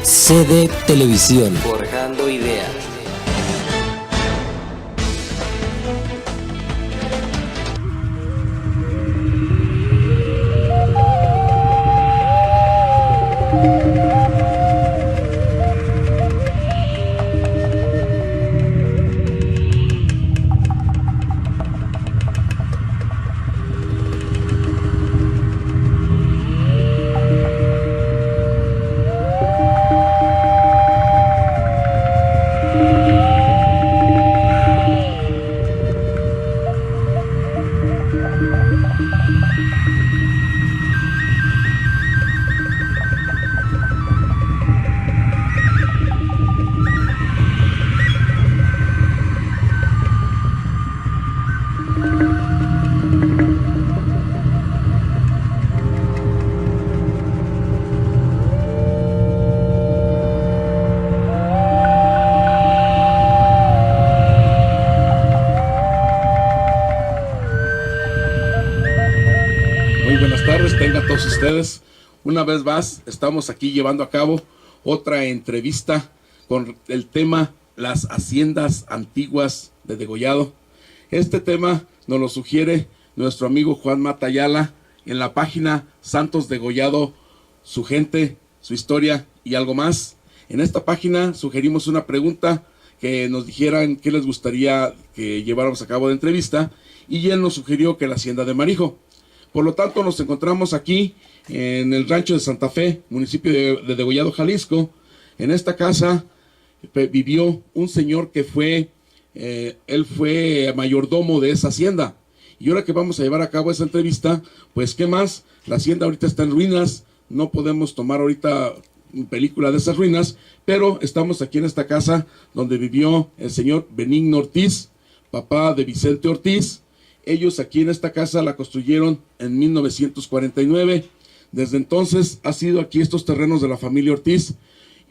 CD Televisión. Forjando ideas. Tengan todos ustedes, una vez más estamos aquí llevando a cabo otra entrevista con el tema las haciendas antiguas de Degollado. Este tema nos lo sugiere nuestro amigo Juan Mata Ayala en la página Santos Degollado, su gente, su historia y algo más. En esta página sugerimos una pregunta que nos dijeran qué les gustaría que lleváramos a cabo de entrevista, y él nos sugirió que la hacienda de Marijo. Por lo tanto, nos encontramos aquí en el rancho de Santa Fe, municipio de Degollado, Jalisco. En esta casa vivió un señor que él fue mayordomo de esa hacienda. Y ahora que vamos a llevar a cabo esa entrevista, pues qué más, la hacienda ahorita está en ruinas, no podemos tomar ahorita película de esas ruinas, pero estamos aquí en esta casa donde vivió el señor Benigno Ortiz, papá de Vicente Ortiz. Ellos aquí en esta casa la construyeron en 1949. Desde entonces ha sido aquí estos terrenos de la familia Ortiz,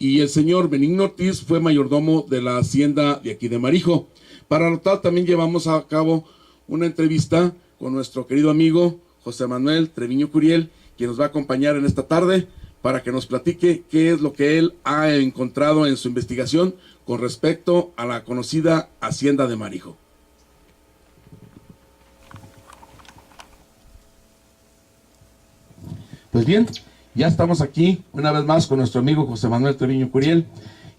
y el señor Benigno Ortiz fue mayordomo de la hacienda de aquí de Marijo. Para notar, también llevamos a cabo una entrevista con nuestro querido amigo José Manuel Treviño Curiel, quien nos va a acompañar en esta tarde para que nos platique qué es lo que él ha encontrado en su investigación con respecto a la conocida hacienda de Marijo. Pues bien, ya estamos aquí una vez más con nuestro amigo José Manuel Treviño Curiel,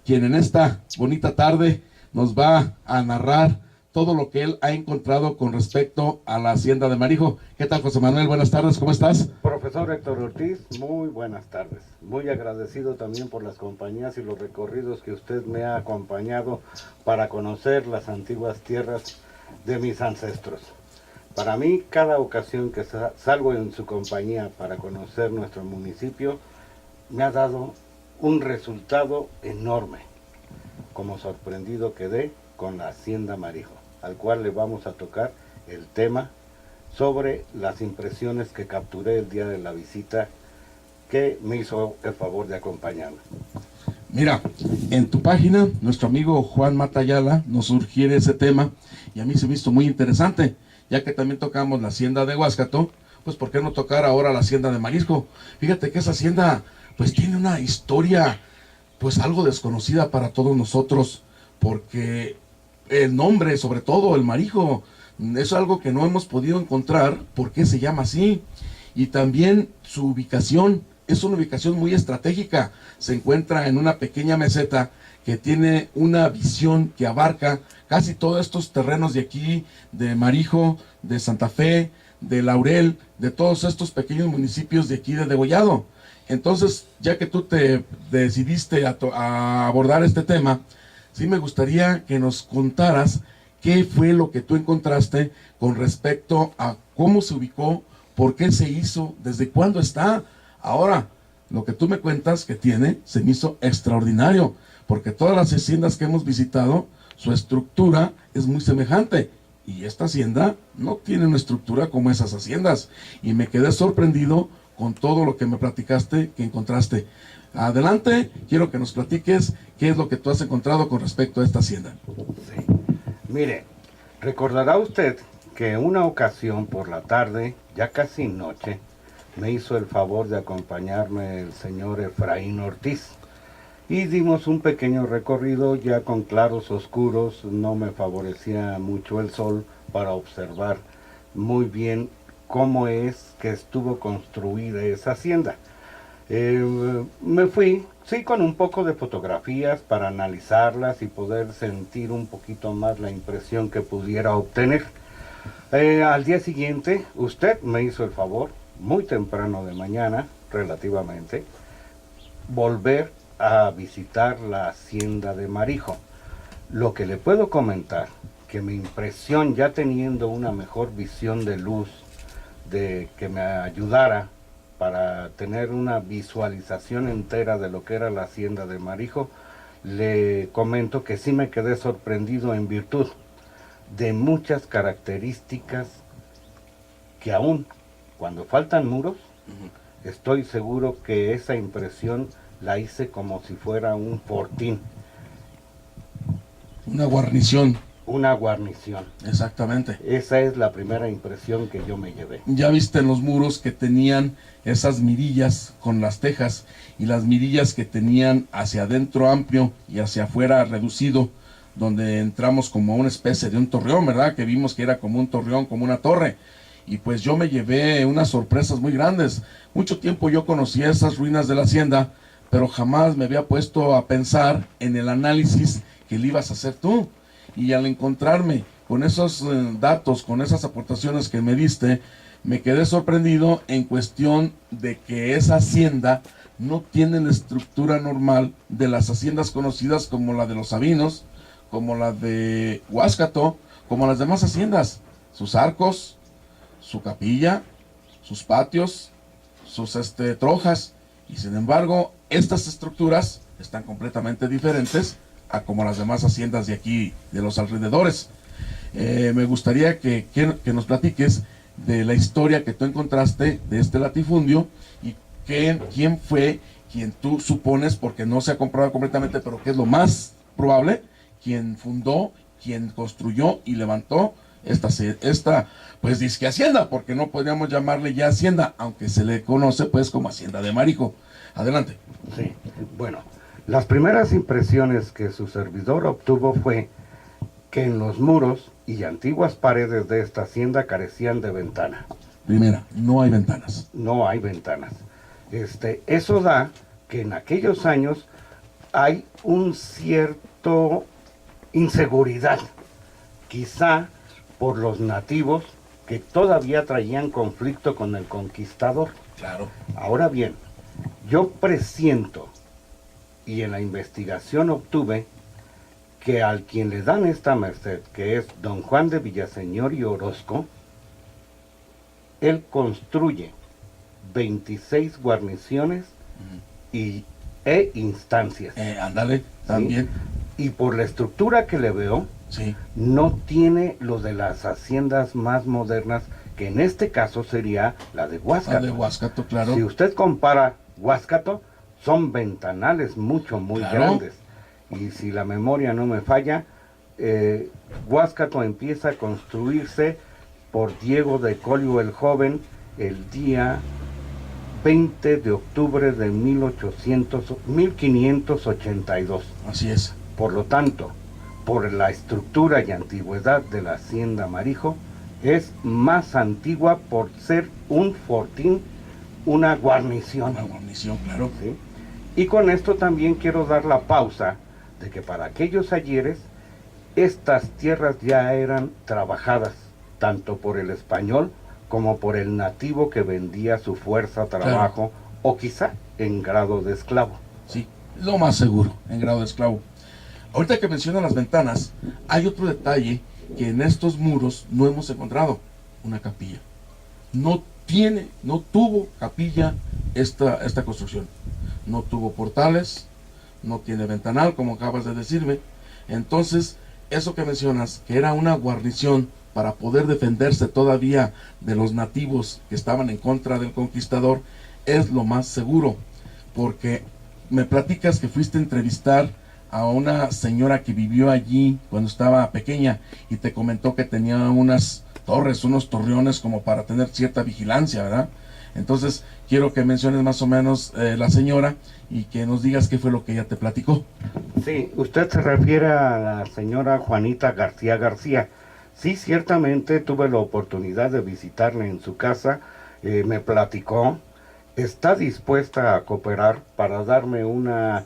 quien en esta bonita tarde nos va a narrar todo lo que él ha encontrado con respecto a la hacienda de Marijo. ¿Qué tal, José Manuel? Buenas tardes, ¿cómo estás? Profesor Héctor Ortiz, muy buenas tardes. Muy agradecido también por las compañías y los recorridos que usted me ha acompañado para conocer las antiguas tierras de mis ancestros. Para mí, cada ocasión que salgo en su compañía para conocer nuestro municipio, me ha dado un resultado enorme. Como sorprendido quedé con la hacienda Marijo, al cual le vamos a tocar el tema sobre las impresiones que capturé el día de la visita que me hizo el favor de acompañarme. Mira, en tu página, nuestro amigo Juan Mata Ayala nos sugiere ese tema, y a mí se me hizo muy interesante. Ya que también tocamos la hacienda de Huáscato, pues ¿por qué no tocar ahora la hacienda de Marijo? Fíjate que esa hacienda pues tiene una historia pues algo desconocida para todos nosotros, porque el nombre, sobre todo el Marijo, es algo que no hemos podido encontrar por qué se llama así. Y también su ubicación es una ubicación muy estratégica. Se encuentra en una pequeña meseta que tiene una visión que abarca casi todos estos terrenos de aquí, de Marijo, de Santa Fe, de Laurel, de todos estos pequeños municipios de aquí de Degollado. Entonces, ya que tú te decidiste a abordar este tema, sí me gustaría que nos contaras qué fue lo que tú encontraste con respecto a cómo se ubicó, por qué se hizo, desde cuándo está. Ahora, lo que tú me cuentas que tiene, se me hizo extraordinario, porque todas las haciendas que hemos visitado, su estructura es muy semejante, y esta hacienda no tiene una estructura como esas haciendas, y me quedé sorprendido con todo lo que me platicaste que encontraste. Adelante, quiero que nos platiques qué es lo que tú has encontrado con respecto a esta hacienda. Sí. Mire, recordará usted que en una ocasión por la tarde, ya casi noche, me hizo el favor de acompañarme el señor Efraín Ortiz, y dimos un pequeño recorrido ya con claros oscuros. No me favorecía mucho el sol para observar muy bien cómo es que estuvo construida esa hacienda. Me fui, sí, con un poco de fotografías para analizarlas y poder sentir un poquito más la impresión que pudiera obtener. Al día siguiente, usted me hizo el favor, muy temprano de mañana, relativamente, volver a visitar la hacienda de Marijo. Lo que le puedo comentar, que mi impresión, ya teniendo una mejor visión de luz, de que me ayudara para tener una visualización entera de lo que era la hacienda de Marijo, le comento que sí me quedé sorprendido en virtud de muchas características que aún cuando faltan muros, estoy seguro que esa impresión la hice como si fuera un fortín. Una guarnición. Una guarnición. Exactamente. Esa es la primera impresión que yo me llevé. Ya viste en los muros que tenían esas mirillas con las tejas y las mirillas que tenían hacia adentro amplio y hacia afuera reducido, donde entramos como una especie de un torreón, ¿verdad? Que vimos que era como un torreón, como una torre. Y pues yo me llevé unas sorpresas muy grandes. Mucho tiempo yo conocía esas ruinas de la hacienda, pero jamás me había puesto a pensar en el análisis que le ibas a hacer tú. Y al encontrarme con esos datos, con esas aportaciones que me diste, me quedé sorprendido en cuestión de que esa hacienda no tiene la estructura normal de las haciendas conocidas como la de los Sabinos, como la de Huáscato, como las demás haciendas. Sus arcos, su capilla, sus patios, sus trojas, y sin embargo estas estructuras están completamente diferentes a como las demás haciendas de aquí, de los alrededores. Me gustaría que nos platiques de la historia que tú encontraste de este latifundio y quién fue quien tú supones, porque no se ha comprobado completamente, pero que es lo más probable, quien fundó, quien construyó y levantó esta pues disque hacienda, porque no podríamos llamarle ya hacienda, aunque se le conoce pues como hacienda de Marijo. Adelante. Sí, bueno, las primeras impresiones que su servidor obtuvo fue que en los muros y antiguas paredes de esta hacienda carecían de ventana. Primera, no hay ventanas. No hay ventanas. Eso da que en aquellos años hay un cierto inseguridad, quizá por los nativos que todavía traían conflicto con el conquistador. Claro. Ahora bien, yo presiento, y en la investigación obtuve, que al quien le dan esta merced, que es don Juan de Villaseñor y Orozco, él construye 26 guarniciones e instancias. Ándale, también. ¿Sí? Y por la estructura que le veo, sí, no tiene lo de las haciendas más modernas, que en este caso sería la de Huáscato. La de Huáscato, claro. Si usted compara Huáscato, son ventanales muy grandes. Y si la memoria no me falla, Huáscato empieza a construirse por Diego de Collio el Joven el día 20 de octubre de 1582. Así es. Por lo tanto, por la estructura y antigüedad de la hacienda Marijo, es más antigua por ser un fortín, una guarnición. Una guarnición, claro. ¿Sí? Y con esto también quiero dar la pausa de que para aquellos ayeres, estas tierras ya eran trabajadas, tanto por el español como por el nativo que vendía su fuerza, trabajo, claro, o quizá en grado de esclavo. Sí, lo más seguro, en grado de esclavo. Ahorita que mencionan las ventanas, hay otro detalle que en estos muros no hemos encontrado: una capilla. No tuvo capilla esta construcción. No tuvo portales, no tiene ventanal, como acabas de decirme. Entonces, eso que mencionas, que era una guarnición para poder defenderse todavía de los nativos que estaban en contra del conquistador, es lo más seguro. Porque me platicas que fuiste a entrevistar a una señora que vivió allí cuando estaba pequeña y te comentó que tenía unas torres, unos torreones como para tener cierta vigilancia, ¿verdad? Entonces, quiero que menciones más o menos la señora y que nos digas qué fue lo que ella te platicó. Sí, usted se refiere a la señora Juanita García García. Sí, ciertamente tuve la oportunidad de visitarla en su casa, me platicó, está dispuesta a cooperar para darme una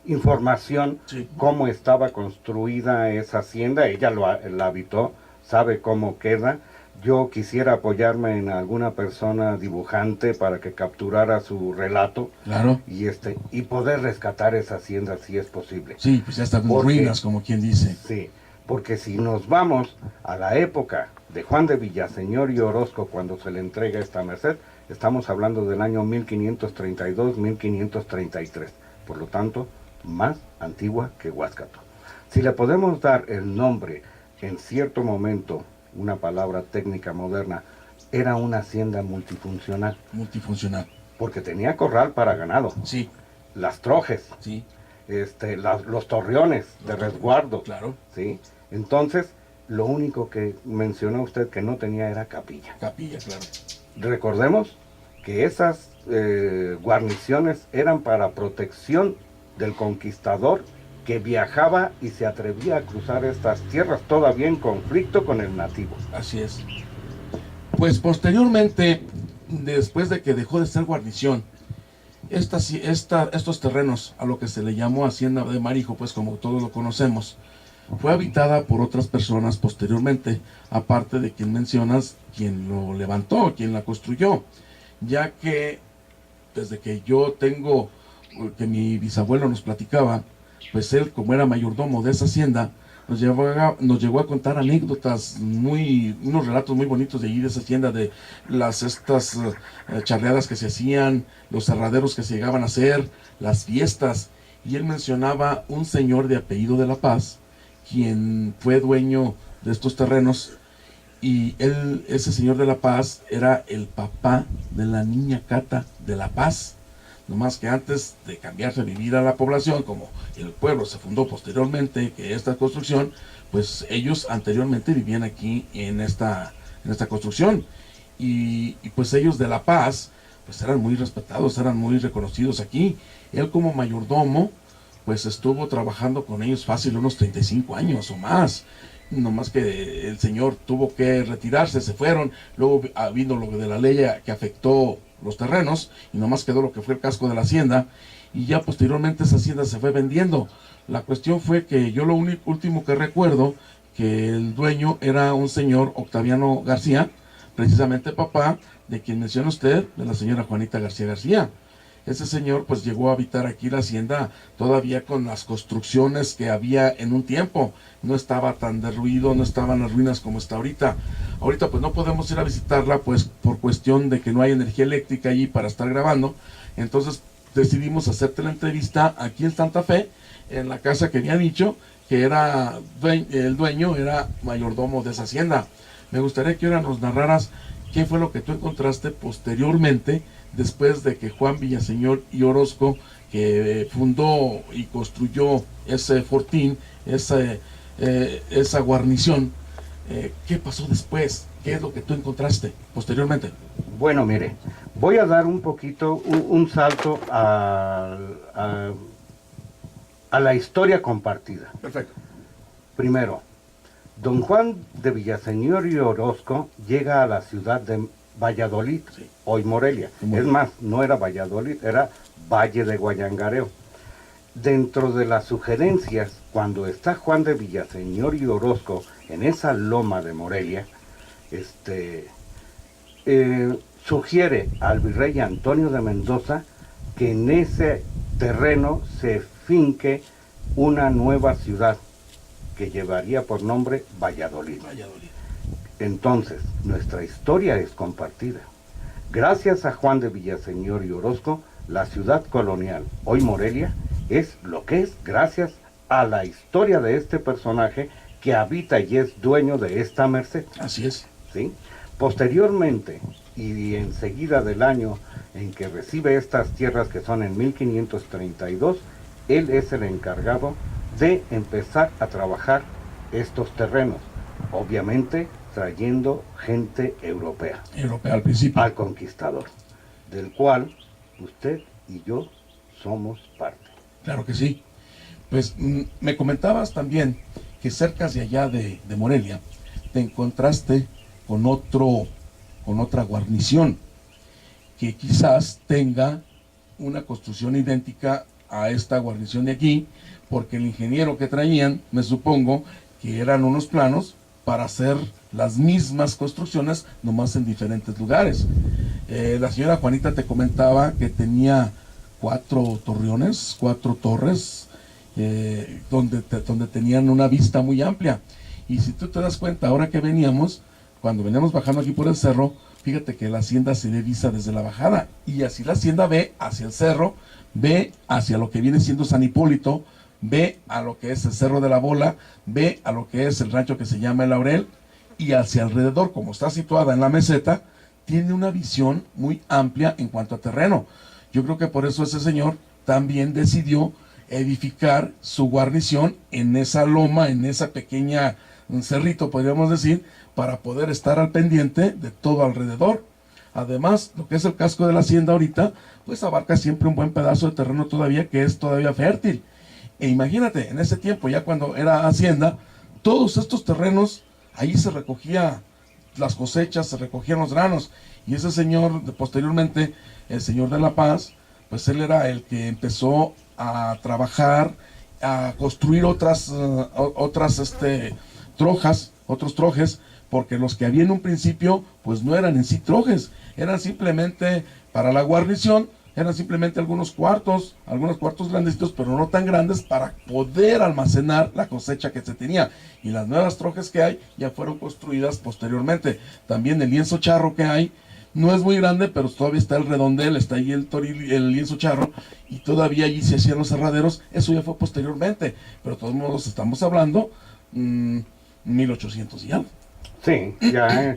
información, Sí. cómo estaba construida esa hacienda. Ella la habitó, sabe cómo queda. Yo quisiera apoyarme en alguna persona dibujante para que capturara su relato Claro. y poder rescatar esa hacienda si es posible. Sí, pues ya están en Porque- ruinas, como quien dice. Sí, porque si nos vamos a la época de Juan de Villaseñor y Orozco, cuando se le entrega esta merced, estamos hablando del año 1532-1533. Por lo tanto, más antigua que Huáscato. Si le podemos dar el nombre en cierto momento, una palabra técnica moderna, era una hacienda multifuncional, Multifuncional. porque tenía corral para ganado, Sí, las trojes, sí, los torreones de resguardo, claro. ¿sí? Entonces, lo único que mencionó usted que no tenía era capilla. Capilla, claro. Recordemos que esas guarniciones eran para protección del conquistador que viajaba y se atrevía a cruzar estas tierras todavía en conflicto con el nativo. Así es. Pues posteriormente, después de que dejó de ser guarnición, estos terrenos, a lo que se le llamó Hacienda de Marijo, pues como todos lo conocemos, fue habitada por otras personas posteriormente, aparte de quien mencionas, quien lo levantó, quien la construyó, ya que desde que yo tengo, que mi bisabuelo nos platicaba, pues él, como era mayordomo de esa hacienda, nos llegó a contar anécdotas unos relatos muy bonitos de allí de esa hacienda, de estas charreadas que se hacían, los cerraderos que se llegaban a hacer, las fiestas, y él mencionaba un señor de apellido de la Paz, quien fue dueño de estos terrenos, y ese señor de la Paz era el papá de la niña Cata de la Paz. No más que antes de cambiarse a vivir a la población, como el pueblo se fundó posteriormente que esta construcción, pues ellos anteriormente vivían aquí en esta construcción. Y pues ellos de La Paz, pues eran muy respetados, eran muy reconocidos aquí. Él como mayordomo, pues estuvo trabajando con ellos fácil unos 35 años o más. No más que el señor tuvo que retirarse, se fueron, luego vino lo de la ley que afectó los terrenos, y nomás quedó lo que fue el casco de la hacienda, y ya posteriormente esa hacienda se fue vendiendo. La cuestión fue que yo lo último que recuerdo, que el dueño era un señor Octaviano García, precisamente papá de quien menciona usted, de la señora Juanita García García. Ese señor pues llegó a habitar aquí la hacienda todavía con las construcciones que había en un tiempo. No estaba tan derruido, no estaban las ruinas como está ahorita. Ahorita pues no podemos ir a visitarla pues por cuestión de que no hay energía eléctrica allí para estar grabando. Entonces decidimos hacerte la entrevista aquí en Santa Fe, en la casa que había dicho que era el dueño era mayordomo de esa hacienda. Me gustaría que ahora nos narraras qué fue lo que tú encontraste posteriormente, después de que Juan Villaseñor y Orozco, que fundó y construyó ese fortín, esa guarnición, ¿qué pasó después? ¿Qué es lo que tú encontraste posteriormente? Bueno, mire, voy a dar un poquito, un salto a la historia compartida. Perfecto. Primero, don Juan de Villaseñor y Orozco llega a la ciudad de Valladolid, Sí. hoy Morelia. Es más, no era Valladolid, era Valle de Guayangareo. Dentro de las sugerencias, cuando está Juan de Villaseñor y Orozco en esa loma de Morelia, sugiere al virrey Antonio de Mendoza que en ese terreno se finque una nueva ciudad que llevaría por nombre Valladolid. Valladolid. Entonces, nuestra historia es compartida. Gracias a Juan de Villaseñor y Orozco, la ciudad colonial, hoy Morelia, es lo que es gracias a la historia de este personaje que habita y es dueño de esta merced. Así es. ¿Sí? Posteriormente, y enseguida del año en que recibe estas tierras, que son en 1532, él es el encargado de empezar a trabajar estos terrenos. Obviamente trayendo gente europea, Europea al principio. al conquistador, del cual usted y yo somos parte. Claro que sí. Pues me comentabas también que cerca de allá de Morelia te encontraste con otra guarnición que quizás tenga una construcción idéntica a esta guarnición de aquí, porque el ingeniero que traían, me supongo que eran unos planos para hacer las mismas construcciones, nomás en diferentes lugares. La señora Juanita te comentaba que tenía 4 torreones, 4 torres, donde tenían una vista muy amplia. Y si tú te das cuenta, ahora que veníamos, cuando veníamos bajando aquí por el cerro, fíjate que la hacienda se ve vista desde la bajada, y así la hacienda ve hacia el cerro, ve hacia lo que viene siendo San Hipólito, ve a lo que es el Cerro de la Bola, ve a lo que es el rancho que se llama El Laurel, y hacia alrededor, como está situada en la meseta, tiene una visión muy amplia en cuanto a terreno. Yo creo que por eso ese señor también decidió edificar su guarnición en esa loma, en esa pequeña cerrito, podríamos decir, para poder estar al pendiente de todo alrededor. Además, lo que es el casco de la hacienda ahorita, pues abarca siempre un buen pedazo de terreno todavía que es todavía fértil. E imagínate, en ese tiempo, ya cuando era hacienda, todos estos terrenos, ahí se recogía las cosechas, se recogían los granos, y ese señor, posteriormente, el señor de La Paz, pues él era el que empezó a trabajar, a construir otras trojas, otros trojes, porque los que había en un principio, pues no eran en sí trojes, eran simplemente para la guarnición, eran simplemente algunos cuartos grandecitos, pero no tan grandes para poder almacenar la cosecha que se tenía. Y las nuevas trojes que hay ya fueron construidas posteriormente. También el lienzo charro que hay, no es muy grande, pero todavía está el redondel, está ahí el lienzo charro, y todavía allí se hacían los cerraderos. Eso ya fue posteriormente, pero de todos modos estamos hablando 1800 y algo. Sí, ya,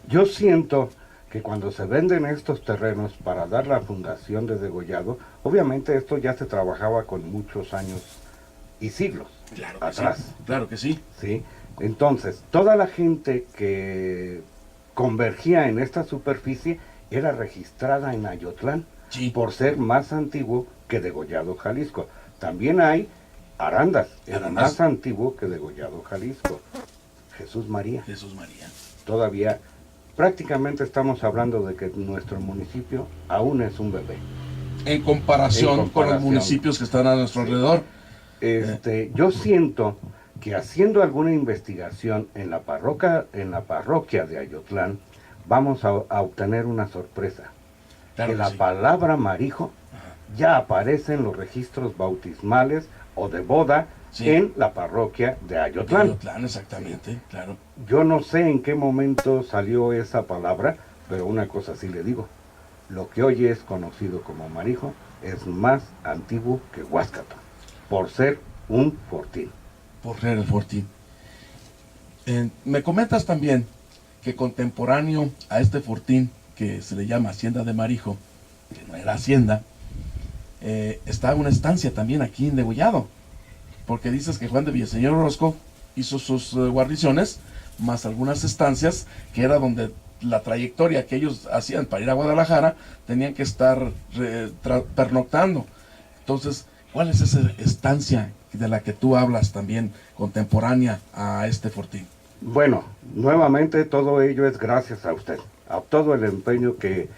yo siento que cuando se venden estos terrenos para dar la fundación de Degollado, obviamente esto ya se trabajaba con muchos años y siglos Claro que atrás. sí, claro que sí. ¿Sí? Entonces, toda la gente que convergía en esta superficie era registrada en Ayotlán, Sí. por ser más antiguo que Degollado, Jalisco. También hay Arandas, el Arandas. más antiguo que Degollado, Jalisco. Jesús María. Jesús María. Todavía, prácticamente estamos hablando de que nuestro municipio aún es un bebé. En comparación con los comparación. municipios que están a nuestro alrededor. Yo siento que haciendo alguna investigación en la parroquia de Ayotlán, vamos a obtener una sorpresa. Claro que que la sí. palabra marijo ya aparece en los registros bautismales o de boda Sí. en la parroquia de Ayotlán. Ayotlán, exactamente, claro. Yo no sé en qué momento salió esa palabra, pero una cosa sí le digo. Lo que hoy es conocido como marijo es más antiguo que Huáscato, por ser un fortín. Por ser el fortín. Me comentas también que contemporáneo a este fortín, que se le llama Hacienda de Marijo, que no era hacienda, está una estancia también aquí en Degollado, porque dices que Juan de Villaseñor Orozco hizo sus guarniciones, más algunas estancias, que era donde la trayectoria que ellos hacían para ir a Guadalajara, tenían que estar pernoctando. Entonces, ¿cuál es esa estancia de la que tú hablas también, contemporánea a este fortín? Bueno, nuevamente todo ello es gracias a usted, a todo el empeño que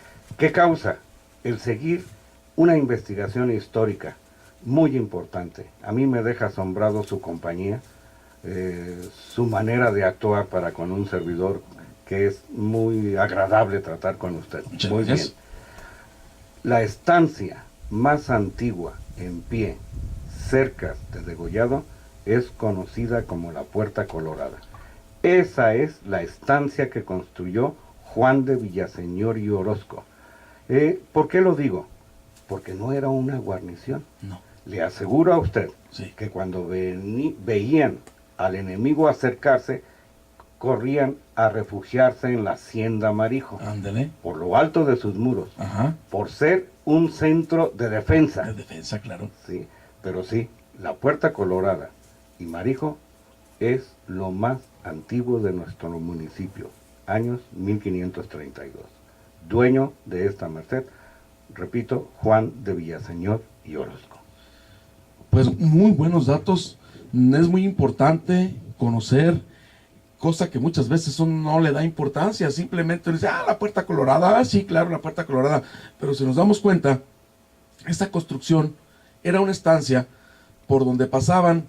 causa el seguir una investigación histórica muy importante. A mí me deja asombrado su compañía, su manera de actuar para con un servidor, que es muy agradable tratar con usted. Muchas muy gracias. bien. La estancia más antigua en pie, cerca de Degollado, es conocida como la Puerta Colorada. Esa es la estancia que construyó Juan de Villaseñor y Orozco. ¿Por qué lo digo? Porque no era una guarnición. No. Le aseguro a usted Sí. que cuando veían al enemigo acercarse, corrían a refugiarse en la hacienda Marijo, Ándale. por lo alto de sus muros, Ajá. por ser un centro de defensa. De defensa, claro. Sí, pero sí, la Puerta Colorada y Marijo es lo más antiguo de nuestro municipio, años 1532. Dueño de esta merced, repito, Juan de Villaseñor y Orozco. Pues muy buenos datos. Es muy importante conocer, cosa que muchas veces uno no le da importancia, simplemente dice, la Puerta Colorada, sí, claro, la Puerta Colorada, pero si nos damos cuenta, esta construcción era una estancia por donde pasaban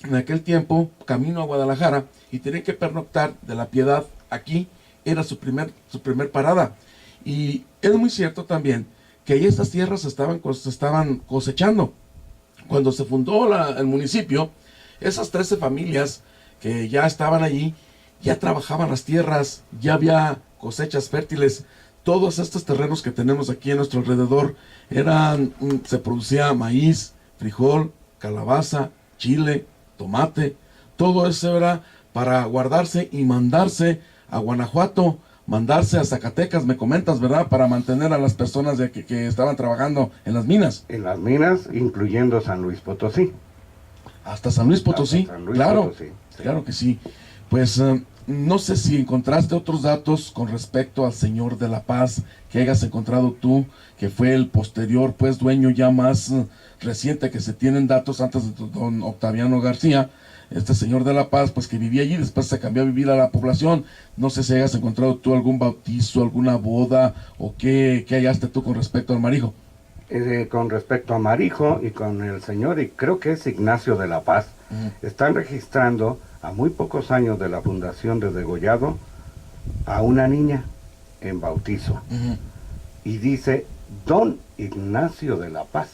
en aquel tiempo camino a Guadalajara y tenían que pernoctar de La Piedad. Aquí era su primer parada. Y es muy cierto también que ahí estas tierras se estaban cosechando. Cuando se fundó el municipio, esas 13 familias que ya estaban allí, ya trabajaban las tierras, ya había cosechas fértiles. Todos estos terrenos que tenemos aquí a nuestro alrededor se producía maíz, frijol, calabaza, chile, tomate. Todo eso era para guardarse y mandarse a Guanajuato, mandarse a Zacatecas, me comentas, ¿verdad? Para mantener a las personas que estaban trabajando en las minas. En las minas, incluyendo San Luis Potosí. Hasta San Luis Potosí, San Luis claro, Potosí, sí. Claro que sí. Pues no sé si encontraste otros datos con respecto al Señor de la Paz, que hayas encontrado tú, que fue el posterior, pues dueño ya más reciente, que se tienen datos antes de don Octaviano García, este Señor de la Paz, pues que vivía allí, después se cambió a vivir a la población. No sé si hayas encontrado tú algún bautizo, alguna boda, o qué hallaste tú con respecto al Marijo. Con respecto a Marijo y con el señor, y creo que es Ignacio de la Paz, están registrando a muy pocos años de la fundación de Degollado a una niña en bautizo. Y dice Don Ignacio de la Paz.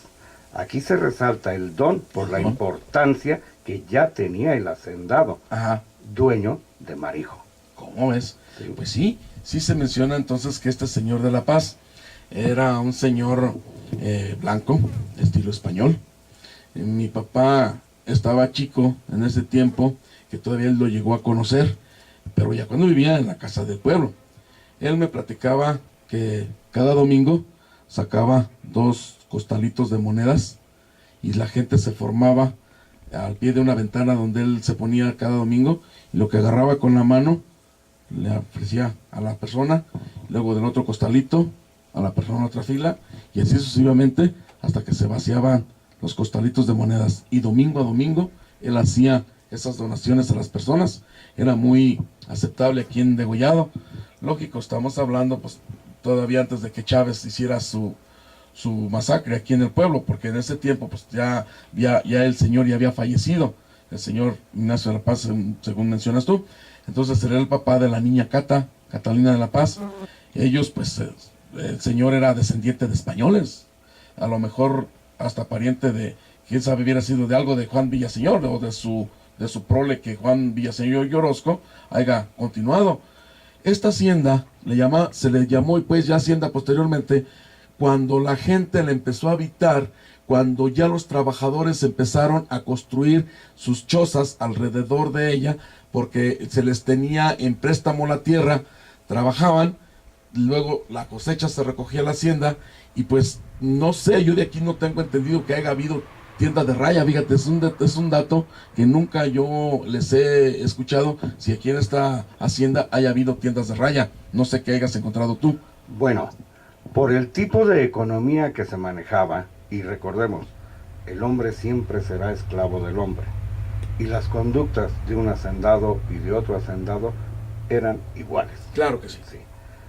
Aquí se resalta el don por la importancia que ya tenía el hacendado, dueño de Marijo. ¿Cómo ves? Sí. Pues sí se menciona entonces que este Señor de la Paz era un señor blanco, estilo español. Mi papá estaba chico en ese tiempo, que todavía él lo llegó a conocer, pero ya cuando vivía en la casa del pueblo. Él me platicaba que cada domingo sacaba 2 costalitos de monedas y la gente se formaba al pie de una ventana donde él se ponía cada domingo, y lo que agarraba con la mano le ofrecía a la persona, luego del otro costalito a la persona en otra fila, y así sucesivamente hasta que se vaciaban los costalitos de monedas. Y domingo a domingo él hacía esas donaciones a las personas. Era muy aceptable aquí en Degollado. Lógico, estamos hablando pues todavía antes de que Chávez hiciera su masacre aquí en el pueblo, porque en ese tiempo pues ya el señor ya había fallecido, el señor Ignacio de la Paz, según mencionas tú. Entonces era el papá de la niña Catalina de la Paz. Ellos pues el señor era descendiente de españoles, a lo mejor hasta pariente de, quién sabe, hubiera sido de algo de Juan Villaseñor, o de su prole, que Juan Villaseñor y Orozco haya continuado. Esta hacienda se le llamó, y pues ya hacienda posteriormente, cuando la gente la empezó a habitar, cuando ya los trabajadores empezaron a construir sus chozas alrededor de ella, porque se les tenía en préstamo la tierra, trabajaban, luego la cosecha se recogía a la hacienda, y pues no sé, yo de aquí no tengo entendido que haya habido tienda de raya. Fíjate, es un dato que nunca yo les he escuchado, si aquí en esta hacienda haya habido tiendas de raya. No sé qué hayas encontrado tú. Bueno, por el tipo de economía que se manejaba, y recordemos, el hombre siempre será esclavo del hombre, y las conductas de un hacendado y de otro hacendado eran iguales. Claro que sí. Sí.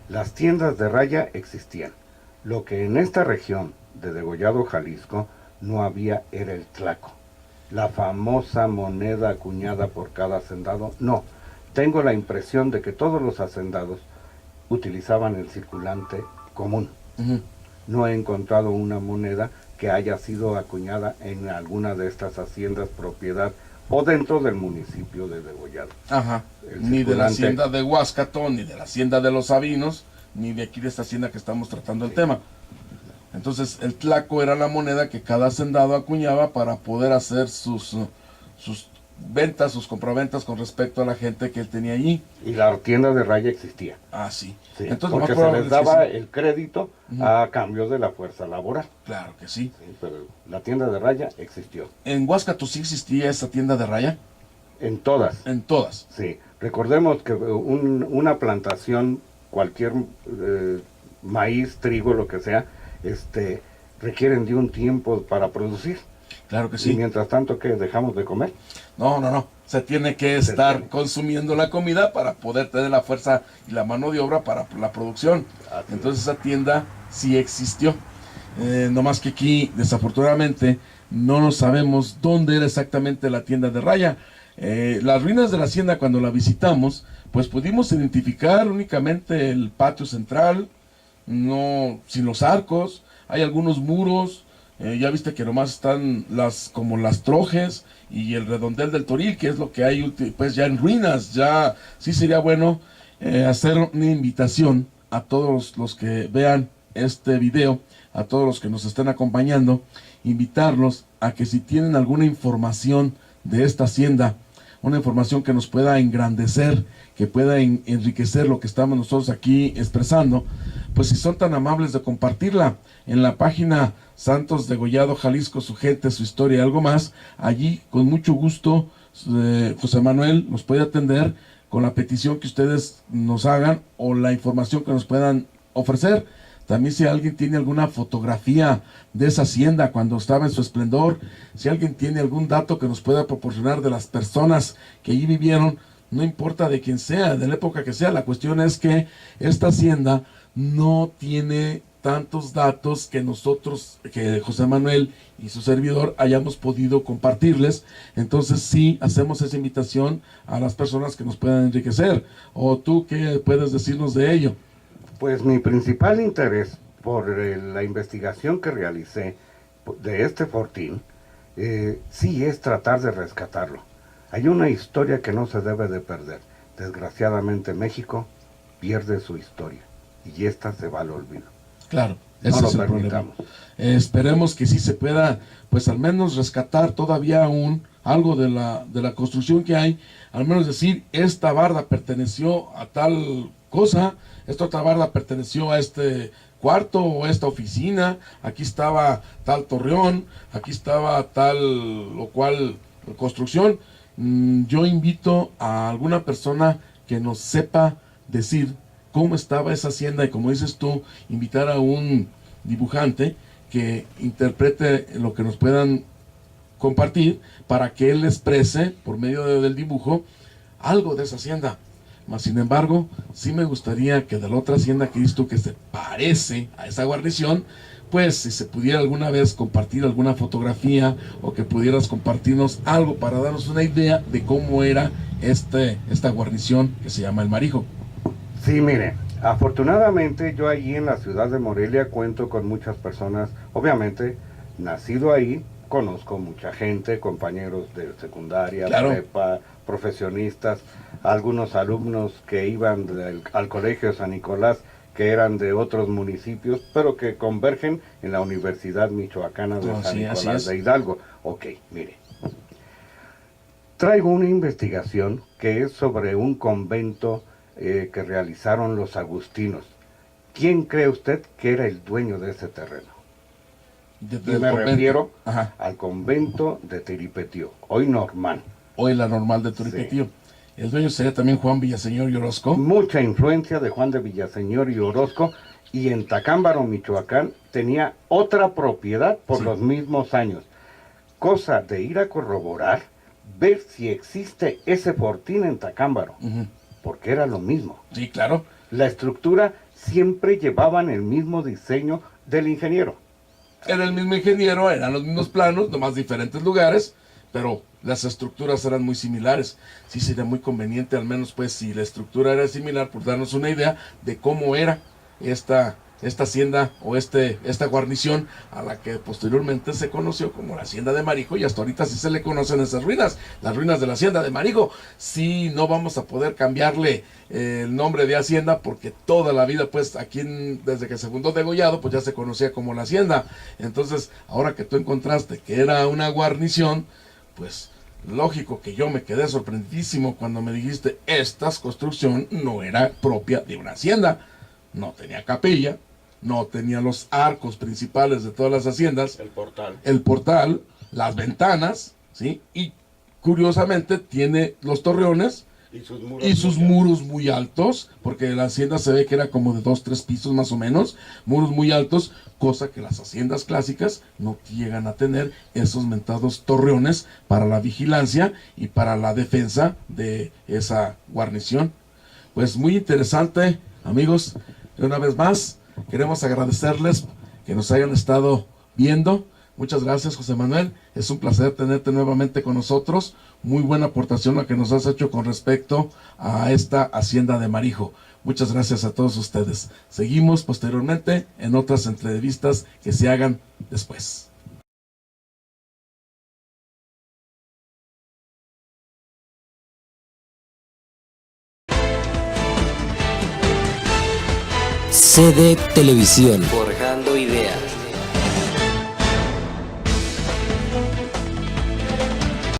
Las tiendas de raya existían. Lo que en esta región de Degollado, Jalisco, no había era el tlaco, la famosa moneda acuñada por cada hacendado. No, tengo la impresión de que todos los hacendados utilizaban el circulante común. No he encontrado una moneda que haya sido acuñada en alguna de estas haciendas propiedad o dentro del municipio de Degollado. Ni de la hacienda de Huáscato, ni de la hacienda de los Sabinos, ni de aquí de esta hacienda que estamos tratando el tema. Entonces el tlaco era la moneda que cada hacendado acuñaba para poder hacer sus ventas, sus compraventas con respecto a la gente que él tenía allí. Y la tienda de raya existía. Sí. Sí, entonces, porque se les daba el crédito a cambio de la fuerza laboral. Claro que sí. Sí, pero la tienda de raya existió. ¿En Huáscato sí existía esa tienda de raya? En todas. En todas. Sí, Recordemos que una plantación, cualquier maíz, trigo, lo que sea, requieren de un tiempo para producir. Claro que sí. Y mientras tanto, ¿qué? ¿Dejamos de comer? No. Se tiene que estar consumiendo la comida para poder tener la fuerza y la mano de obra para la producción. Entonces esa tienda sí existió. No más que aquí, desafortunadamente, no sabemos dónde era exactamente la tienda de Raya. Las ruinas de la hacienda, cuando la visitamos, pues pudimos identificar únicamente el patio central, no sin los arcos. Hay algunos muros. Ya viste que nomás están como las trojes y el redondel del Toril, que es lo que hay pues ya en ruinas. Ya sí sería bueno hacer una invitación a todos los que vean este video, a todos los que nos estén acompañando, invitarlos a que si tienen alguna información de esta hacienda, una información que nos pueda engrandecer, que pueda enriquecer lo que estamos nosotros aquí expresando, pues si son tan amables de compartirla en la página Santos Degollado Jalisco, su gente, su historia y algo más, allí con mucho gusto José Manuel nos puede atender con la petición que ustedes nos hagan o la información que nos puedan ofrecer. También si alguien tiene alguna fotografía de esa hacienda cuando estaba en su esplendor, si alguien tiene algún dato que nos pueda proporcionar de las personas que allí vivieron, no importa de quién sea, de la época que sea, la cuestión es que esta hacienda no tiene tantos datos que nosotros, que José Manuel y su servidor hayamos podido compartirles. Entonces sí hacemos esa invitación a las personas que nos puedan enriquecer. ¿O tú qué puedes decirnos de ello? Pues mi principal interés por la investigación que realicé de este fortín, sí es tratar de rescatarlo. Hay una historia que no se debe de perder. Desgraciadamente México pierde su historia y esta se va al olvido. Claro, ese es el problema. Esperemos que sí se pueda, pues al menos rescatar todavía aún algo de la construcción que hay, al menos decir, esta barda perteneció a tal cosa, esta otra barda perteneció a este cuarto o esta oficina, aquí estaba tal torreón, aquí estaba tal o cual construcción. Yo invito a alguna persona que nos sepa decir cómo estaba esa hacienda y, como dices tú, invitar a un dibujante que interprete lo que nos puedan compartir para que él exprese por medio del dibujo algo de esa hacienda. Mas sin embargo, sí me gustaría que de la otra hacienda que dices tú que se parece a esa guarnición, pues si se pudiera alguna vez compartir alguna fotografía o que pudieras compartirnos algo para darnos una idea de cómo era esta guarnición que se llama El Marijo. Sí, mire, afortunadamente yo allí en la ciudad de Morelia cuento con muchas personas, obviamente, nacido ahí, conozco mucha gente, compañeros de secundaria, claro, prepa, profesionistas, algunos alumnos que iban al colegio San Nicolás, que eran de otros municipios, pero que convergen en la Universidad Michoacana de San Nicolás de Hidalgo. Ok, mire, traigo una investigación que es sobre un convento que realizaron los agustinos. ¿Quién cree usted que era el dueño de ese terreno? Y me refiero al convento de Tiripetío, hoy Normán. Hoy la normal de Tiripetío. Sí. El dueño sería también Juan Villaseñor y Orozco. Mucha influencia de Juan de Villaseñor y Orozco, y en Tacámbaro, Michoacán, tenía otra propiedad por los mismos años. Cosa de ir a corroborar, ver si existe ese fortín en Tacámbaro. Porque era lo mismo. Sí, claro. La estructura siempre llevaban el mismo diseño del ingeniero. Era el mismo ingeniero, eran los mismos planos, nomás diferentes lugares, pero las estructuras eran muy similares. Sí sería muy conveniente, al menos pues si la estructura era similar, por darnos una idea de cómo era esta hacienda o esta guarnición a la que posteriormente se conoció como la hacienda de Marijo, y hasta ahorita sí se le conocen esas ruinas, las ruinas de la hacienda de Marijo. Sí, no vamos a poder cambiarle el nombre de hacienda porque toda la vida pues aquí desde que se fundó Degollado pues ya se conocía como la hacienda. Entonces ahora que tú encontraste que era una guarnición, pues lógico que yo me quedé sorprendidísimo cuando me dijiste esta construcción no era propia de una hacienda. No tenía capilla, no tenía los arcos principales de todas las haciendas, el portal, las ventanas, ¿sí? Y curiosamente tiene los torreones y sus muros muy altos, porque la hacienda se ve que era como de 2-3 pisos más o menos, muros muy altos, cosa que las haciendas clásicas no llegan a tener, esos mentados torreones para la vigilancia y para la defensa de esa guarnición. Pues muy interesante, amigos. Una vez más, queremos agradecerles que nos hayan estado viendo. Muchas gracias, José Manuel. Es un placer tenerte nuevamente con nosotros. Muy buena aportación la que nos has hecho con respecto a esta hacienda de Marijo. Muchas gracias a todos ustedes. Seguimos posteriormente en otras entrevistas que se hagan después. CD Televisión. Forjando ideas.